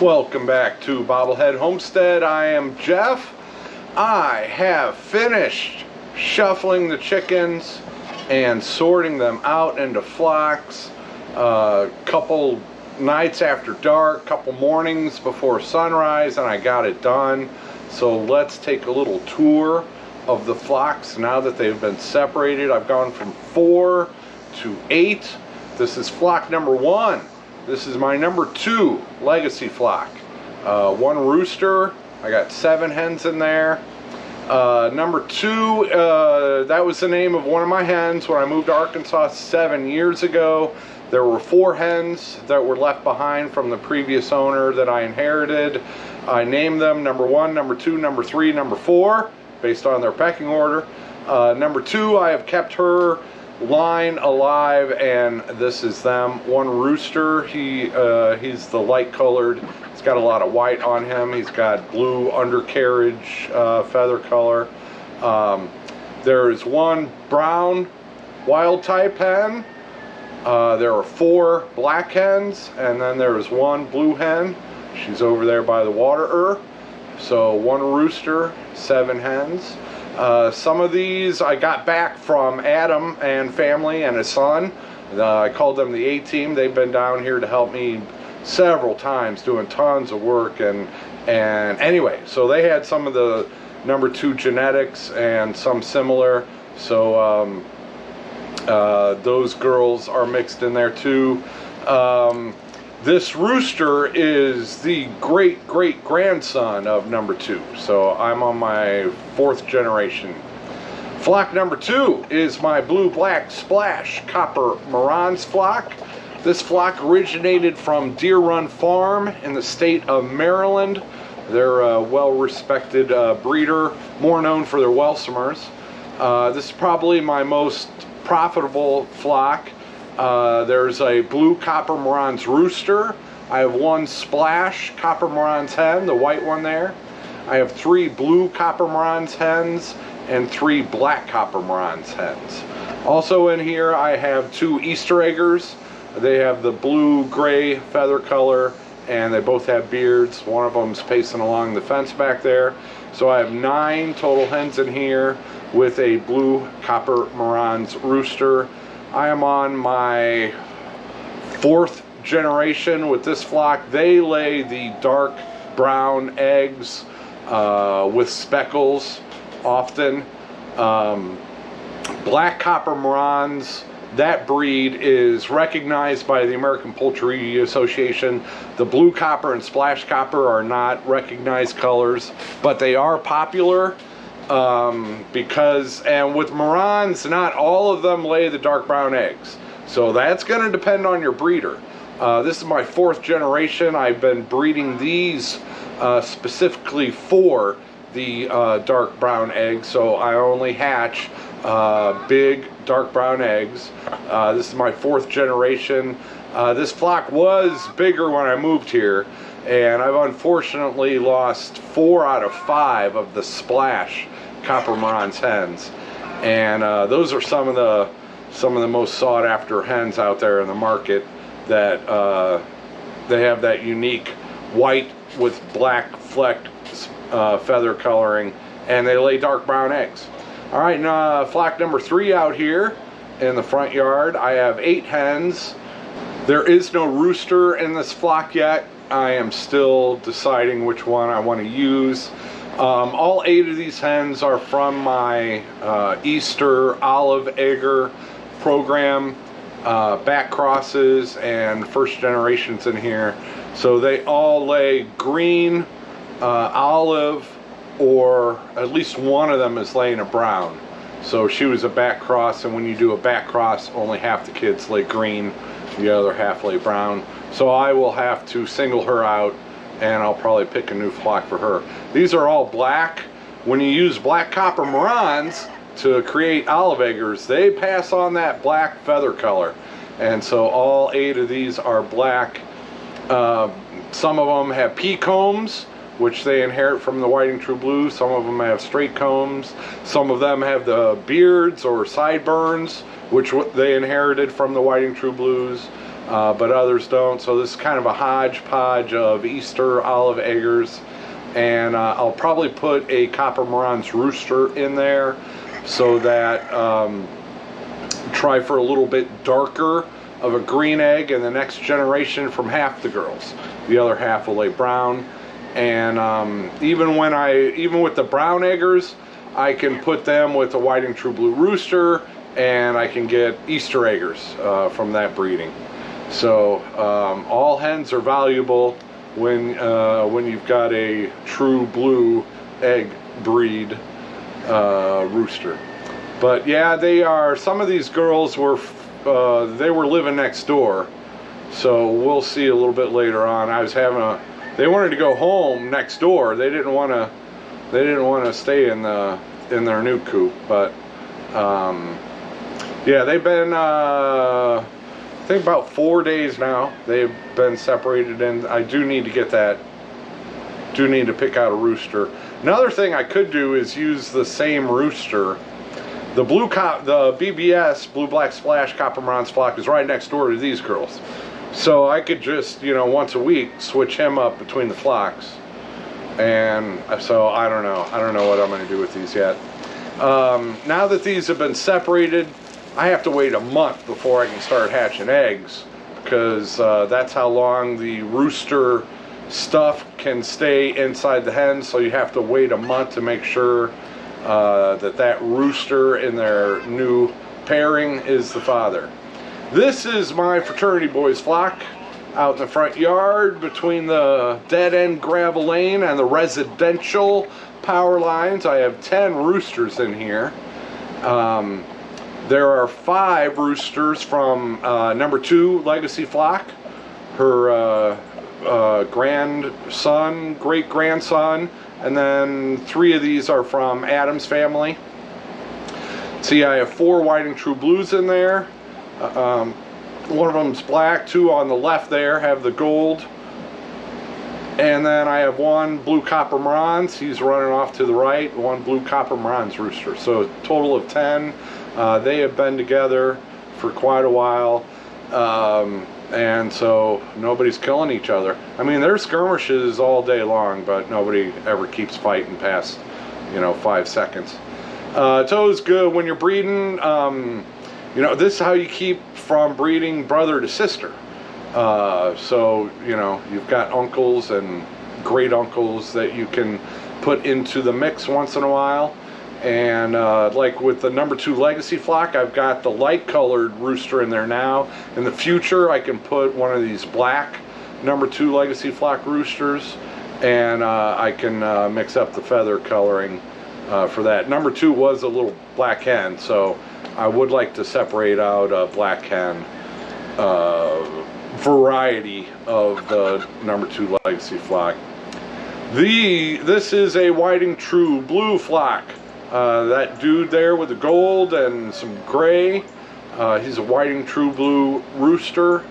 Welcome back to Bobblehead Homestead. I am Jeff. I have finished shuffling the chickens and sorting them out into flocks. Couple nights after dark, couple mornings before sunrise, and I got it done. So let's take a little tour of the flocks now that they've been separated. I've gone from 4 to 8. This is flock number 1. This is my number 2 legacy flock. 1 rooster. I got 7 hens in there. Number 2, that was the name of one of my hens when I moved to Arkansas 7 years ago. There were 4 hens that were left behind from the previous owner that I inherited. I named them number 1, number 2, number 3, number 4, based on their pecking order. Number 2, I have kept her line alive, and this is them. 1 rooster. He's the light colored. He's got a lot of white on him. He's got blue undercarriage feather color. There is 1 brown wild type hen. There are 4 black hens, and then there is 1 blue hen. She's over there by the waterer. So 1 rooster, 7 hens. Some of these I got back from Adam and family and his son. I called them the A-Team. They've been down here to help me several times doing tons of work, and anyway, so they had some of the number 2 genetics and some similar, so those girls are mixed in there too. This rooster is the great grandson of number 2, so I'm on my 4th generation. Flock number 2 is my blue black splash copper Marans flock. This flock originated from Deer Run Farm in the state of Maryland. They're a well-respected breeder, more known for their Welsumers. This is probably my most profitable flock. There's a blue copper Marans rooster. I have 1 splash copper Marans hen, the white one there. I have 3 blue copper Marans hens and 3 black copper Marans hens. Also in here I have 2 Easter eggers. They have the blue-gray feather color, and they both have beards. One of them's pacing along the fence back there. So I have 9 total hens in here with a blue copper Marans rooster. I am on my 4th generation with this flock. They lay the dark brown eggs with speckles often. Black copper Marans, that breed is recognized by the American Poultry Association. The blue copper and splash copper are not recognized colors, but they are popular because, and with Marans, not all of them lay the dark brown eggs. So that's going to depend on your breeder. This is my 4th generation. I've been breeding these specifically for the dark brown eggs, so I only hatch big dark brown eggs. This is my 4th generation. This flock was bigger when I moved here, and I've unfortunately lost 4 out of 5 of the splash copper Marans hens, and those are some of the most sought after hens out there in the market. That they have that unique white with black flecked feather coloring, and they lay dark brown eggs. All right, now flock number 3 out here in the front yard. I have 8 hens. There is no rooster in this flock yet. I am still deciding which one I want to use. All 8 of these hens are from my Easter olive egger program, back crosses and first generations in here. So they all lay green, olive, or at least one of them is laying a brown. So she was a back cross, and when you do a back cross, only half the kids lay green, the other half lay brown. So I will have to single her out, and I'll probably pick a new flock for her. These are all black. When you use black copper Marans to create olive eggers, they pass on that black feather color, and so all 8 of these are black. Some of them have pea combs, which they inherit from the Whiting True Blue. Some of them have straight combs. Some of them have the beards or sideburns, which they inherited from the Whiting True Blues. but others don't. So this is kind of a hodgepodge of Easter olive eggers. And I'll probably put a copper Marans rooster in there, so that try for a little bit darker of a green egg in the next generation from half the girls. The other half will lay brown. And even with the brown eggers, I can put them with a whiting true blue rooster, and I can get Easter eggers from that breeding. So all hens are valuable when you've got a true blue egg breed rooster. But yeah, they are. Some of these girls were living next door, so we'll see a little bit later on. They wanted to go home next door. They didn't want to stay in their new coop. But yeah, they've been I think about 4 days now. They've been separated, and I do need to get that. Do need to pick out a rooster. Another thing I could do is use the same rooster. The BBS, Blue Black Splash Copper Marans flock, is right next door to these girls. So I could just, once a week switch him up between the flocks. And so I don't know what I'm going to do with these yet. Now that these have been separated, I have to wait a month before I can start hatching eggs, because that's how long the rooster stuff can stay inside the hens. So you have to wait a month to make sure that rooster in their new pairing is the father. This is my fraternity boys flock out in the front yard between the dead-end gravel lane and the residential power lines. I have 10 roosters in here. There are 5 roosters from number 2 legacy flock. Her grandson, great-grandson, and then 3 of these are from Adam's family. See, I have 4 whiting true blues in there. One of them's black. 2 on the left there have the gold. And then I have 1 blue copper Marans. He's running off to the right. 1 blue copper Marans rooster. So a total of 10. They have been together for quite a while. And so nobody's killing each other. I mean, there's skirmishes all day long, but nobody ever keeps fighting past, 5 seconds. It's always good when you're breeding. This is how you keep from breeding brother to sister. So, you've got uncles and great uncles that you can put into the mix once in a while. And like with the number 2 legacy flock, I've got the light colored rooster in there now. In the future, I can put one of these black number 2 legacy flock roosters, and I can mix up the feather coloring for that. Number 2 was a little black hen, so I would like to separate out a black hen variety of the number 2 legacy flock. This is a whiting true blue flock. That dude there with the gold and some gray, he's a whiting true blue rooster.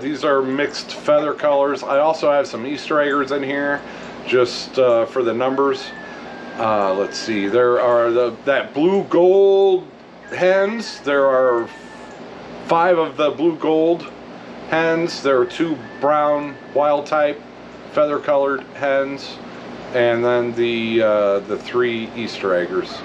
These are mixed feather colors. I also have some Easter eggers in here, just for the numbers. Let's see, there are that blue gold hens. There are 5 of the blue gold hens. There are 2 brown wild type feather colored hens, and then the 3 Easter eggers.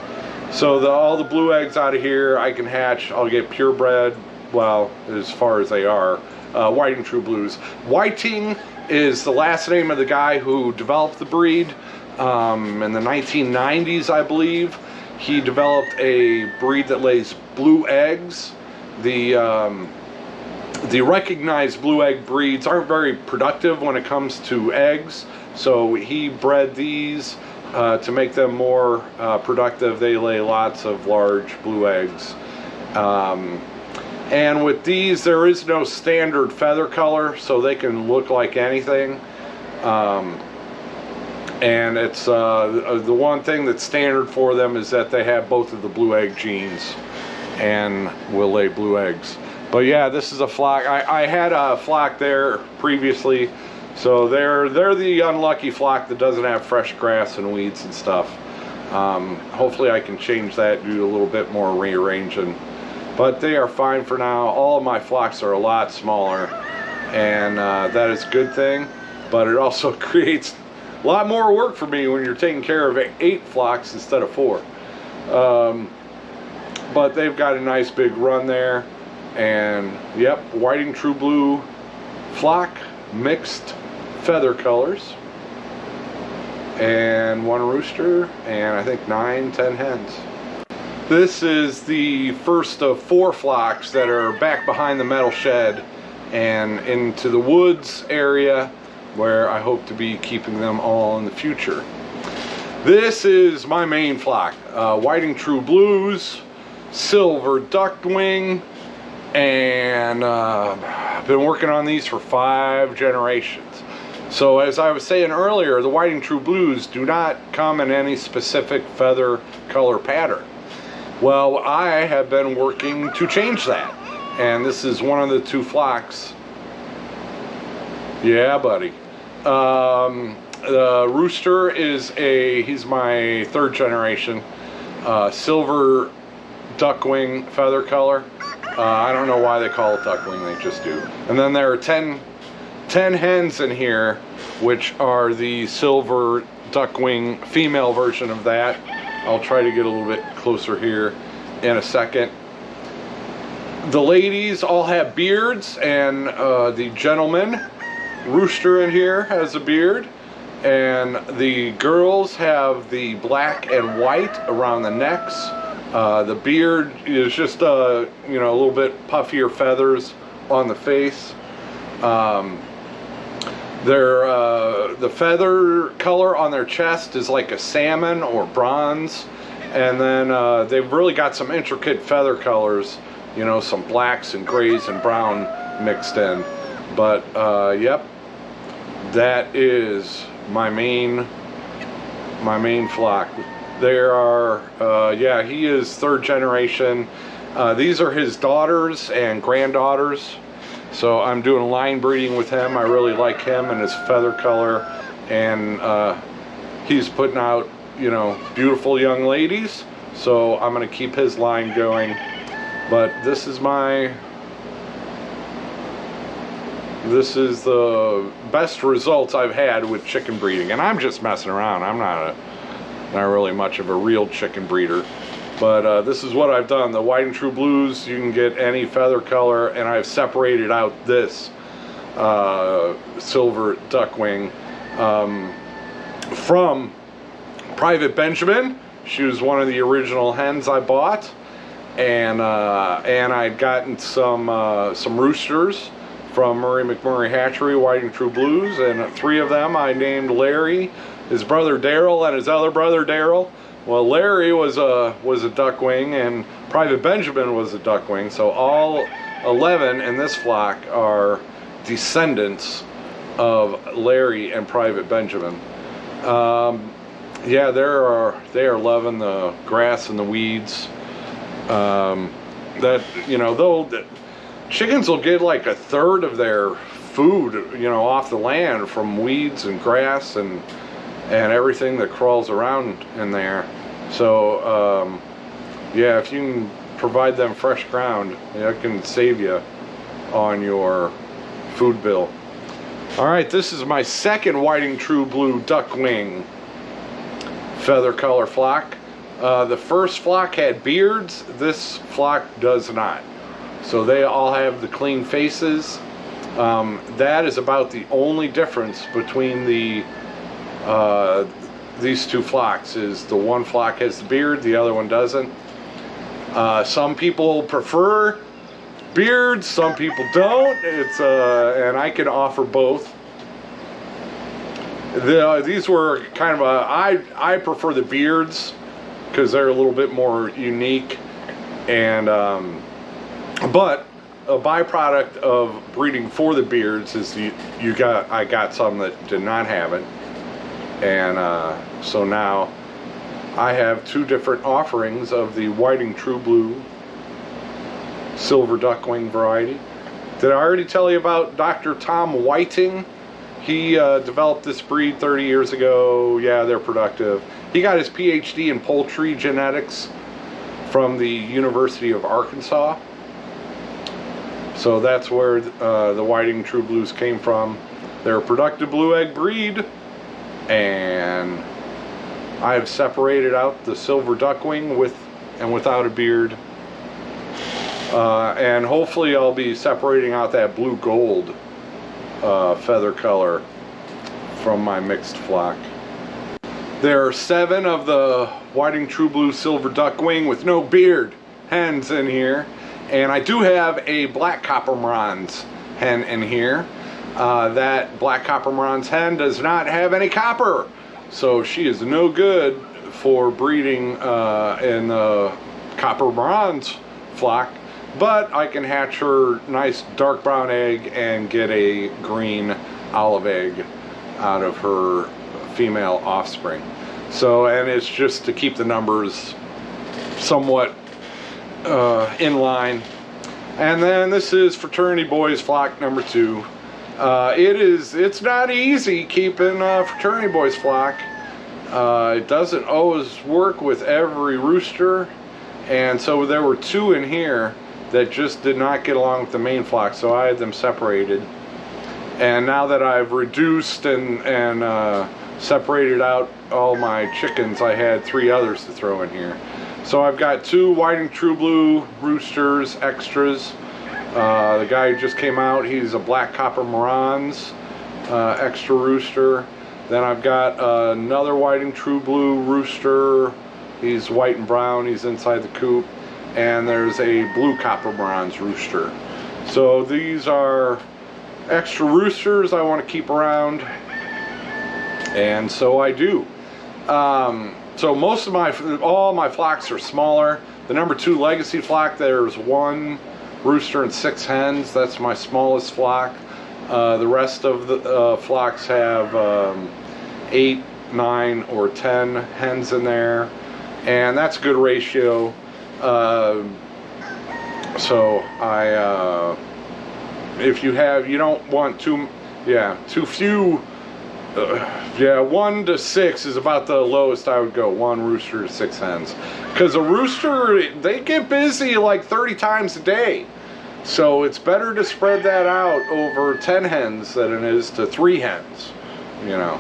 So all the blue eggs out of here I can hatch. I'll get purebred, well, as far as they are, whiting true blues. Whiting is the last name of the guy who developed the breed. In the 1990s, I believe, he developed a breed that lays blue eggs. The recognized blue egg breeds aren't very productive when it comes to eggs, so he bred these to make them more productive. They lay lots of large blue eggs. And with these, there is no standard feather color, so they can look like anything. And it's the one thing that's standard for them is that they have both of the blue egg genes and will lay blue eggs. But yeah, this is a flock. I had a flock there previously, so they're the unlucky flock that doesn't have fresh grass and weeds and stuff. Hopefully I can change that, do a little bit more rearranging but they are fine for now. All of my flocks are a lot smaller, and that is a good thing, but it also creates a lot more work for me when you're taking care of 8 flocks instead of 4. But they've got a nice big run there, and yep, whiting true blue flock, mixed feather colors, and 1 rooster, and I think 9-10 hens. This is the first of 4 flocks that are back behind the metal shed and into the woods area, where I hope to be keeping them all in the future. This is my main flock, whiting true blues, silver duckwing, and I've been working on these for 5 generations. So as I was saying earlier, the whiting true blues do not come in any specific feather color pattern. Well, I have been working to change that, and this is one of the 2 flocks. Yeah, buddy. The rooster is he's my 3rd generation, silver duckwing feather color. I don't know why they call it duckwing, they just do. And then there are 10 hens in here, which are the silver duckwing female version of that. I'll try to get a little bit closer here in a second. The ladies all have beards, and the gentleman rooster in here has a beard, and the girls have the black and white around the necks. The beard is just you know, a little bit puffier feathers on the face. The feather color on their chest is like a salmon or bronze, and then they've really got some intricate feather colors, you know, some blacks and grays and brown mixed in. But yep, that is my main flock. There are yeah, he is 3rd generation. These are his daughters and granddaughters, so I'm doing line breeding with him. I really like him and his feather color, and he's putting out, you know, beautiful young ladies, so I'm going to keep his line going. But this is the best results I've had with chicken breeding, and I'm just messing around. I'm not really much of a real chicken breeder, but this is what I've done. The white and true blues, you can get any feather color, and I've separated out this silver duckwing from Private Benjamin. She was one of the original hens I bought, and I'd gotten some roosters from Murray McMurray Hatchery, white and true blues, and 3 of them I named Larry, his brother Daryl, and his other brother Daryl. Well, Larry was a duckwing, and Private Benjamin was a duckwing, so all 11 in this flock are descendants of Larry and Private Benjamin. Yeah, they are loving the grass and the weeds. That, you know, chickens will get like 1/3 of their food, you know, off the land from weeds and grass and everything that crawls around in there. So yeah, if you can provide them fresh ground, it can save you on your food bill. All right, this is my 2nd whiting true blue duckwing feather color flock. The first flock had beards. This flock does not. So they all have the clean faces. That is about the only difference between these 2 flocks, is the one flock has the beard, the other one doesn't. Some people prefer beards, some people don't. It's and I can offer both. These were kind of I prefer the beards because they're a little bit more unique, and but a byproduct of breeding for the beards is I got some that did not have it, and so now I have 2 different offerings of the whiting true blue silver duckwing variety. Did I already tell you about Dr. Tom Whiting? He developed this breed 30 years ago. Yeah, they're productive. He got his PhD in poultry genetics from the University of Arkansas. So that's where the Whiting True Blues came from. They're a productive blue egg breed, and I have separated out the silver duckwing with and without a beard, and hopefully I'll be separating out that blue gold feather color from my mixed flock. There are 7 of the Whiting True Blue silver duckwing with no beard hens in here, and I do have a black copper Marans hen in here. That black copper Marans hen does not have any copper, so she is no good for breeding in the copper Marans flock, but I can hatch her nice dark brown egg and get a green olive egg out of her female offspring. So, and it's just to keep the numbers somewhat in line. And then this is Fraternity Boys flock number 2. It's not easy keeping Fraternity Boys flock. It doesn't always work with every rooster, and so there were 2 in here that just did not get along with the main flock, so I had them separated. And now that I've reduced and separated out all my chickens, I had 3 others to throw in here. So I've got 2 Whiting True Blue roosters extras. The guy who just came out, he's a black copper Marans extra rooster. Then I've got another Whiting True Blue rooster. He's white and brown, he's inside the coop. And there's a blue copper Marans rooster. So these are extra roosters I want to keep around, and so I do. So most of all my flocks are smaller. The number 2 legacy flock, there's 1 rooster and 6 hens. That's my smallest flock. The rest of the flocks have 8, 9, or 10 hens in there, and that's a good ratio. So if you don't want too few. 1 to 6 is about the lowest I would go. 1 rooster to 6 hens, because a rooster, they get busy like 30 times a day. So it's better to spread that out over 10 hens than it is to 3 hens, you know.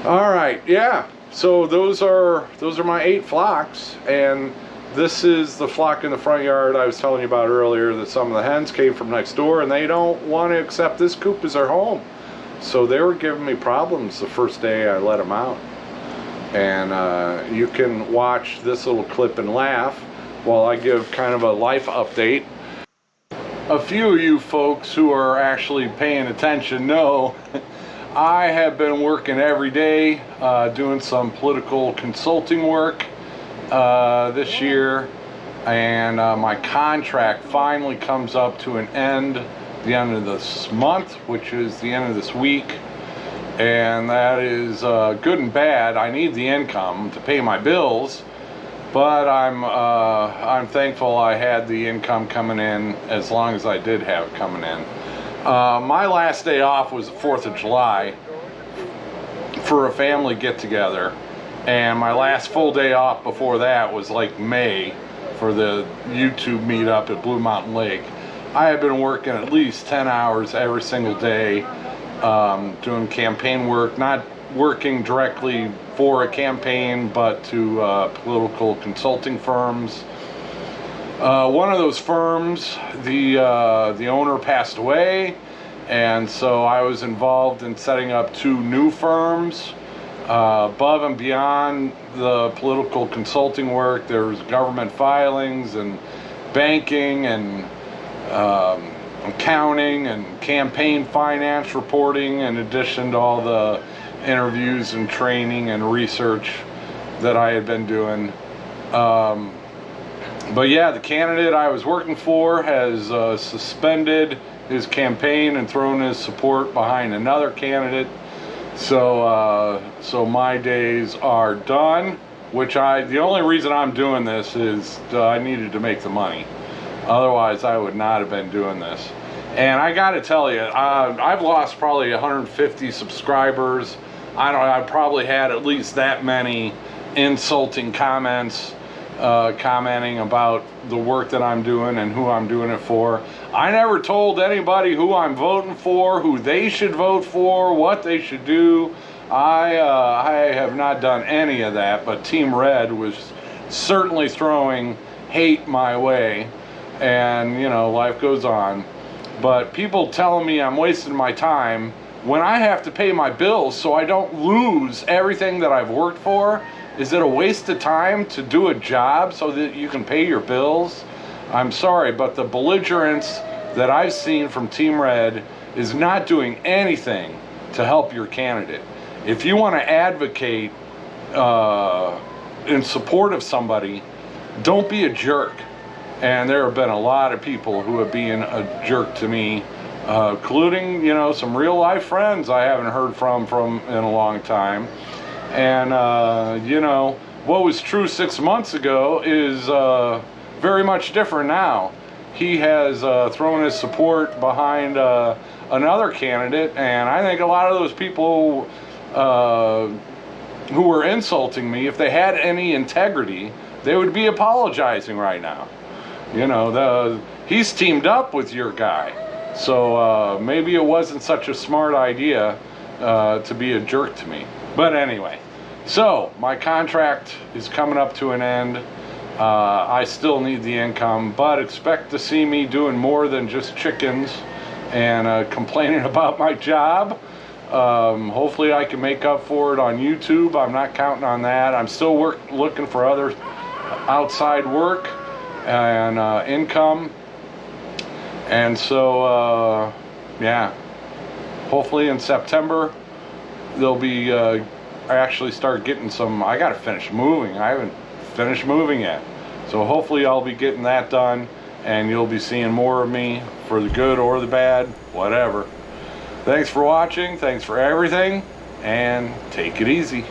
All right, yeah. So those are my 8 flocks, and this is the flock in the front yard I was telling you about earlier, that some of the hens came from next door and they don't want to accept this coop as their home. So they were giving me problems the first day I let them out. And you can watch this little clip and laugh while I give kind of a life update. A few of you folks who are actually paying attention know I have been working every day doing some political consulting work this year, and my contract finally comes up to an end the end of this month, which is the end of this week, and that is good and bad. I need the income to pay my bills, but I'm thankful I had the income coming in as long as I did have it coming in. My last day off was the 4th of July for a family get-together, and my last full day off before that was like May for the YouTube meetup at Blue Mountain Lake. I have been working at least 10 hours every single day doing campaign work, not working directly for a campaign, but to political consulting firms. One of those firms, the owner passed away, and so I was involved in setting up 2 new firms. Above and beyond the political consulting work, there's government filings and banking and accounting and campaign finance reporting, in addition to all the interviews and training and research that I had been doing. But yeah, the candidate I was working for has suspended his campaign and thrown his support behind another candidate. So my days are done, the only reason I'm doing this is I needed to make the money. Otherwise, I would not have been doing this. And I got to tell you, I've lost probably 150 subscribers. I probably had at least that many insulting comments commenting about the work that I'm doing and who I'm doing it for. I never told anybody who I'm voting for, who they should vote for, what they should do. I have not done any of that, but Team Red was certainly throwing hate my way, and you know, life goes on. But people telling me I'm wasting my time when I have to pay my bills so I don't lose everything that I've worked for. Is it a waste of time to do a job so that you can pay your bills? I'm sorry, but the belligerence that I've seen from Team Red is not doing anything to help your candidate. If you want to advocate in support of somebody, don't be a jerk. And there have been a lot of people who have been a jerk to me, including, you know, some real life friends I haven't heard from in a long time. And you know, what was true 6 months ago is very much different now. He has thrown his support behind another candidate, and I think a lot of those people who were insulting me, if they had any integrity, they would be apologizing right now. You know, he's teamed up with your guy, so maybe it wasn't such a smart idea to be a jerk to me. But anyway, so my contract is coming up to an end. I still need the income, but expect to see me doing more than just chickens and complaining about my job. Hopefully I can make up for it on YouTube. I'm not counting on that. I'm still looking for other outside work and income. And so, yeah, hopefully in September there'll be, I actually start getting some, I gotta finish moving. I haven't finished moving yet. So hopefully I'll be getting that done, and you'll be seeing more of me, for the good or the bad, whatever. Thanks for watching, thanks for everything, and take it easy.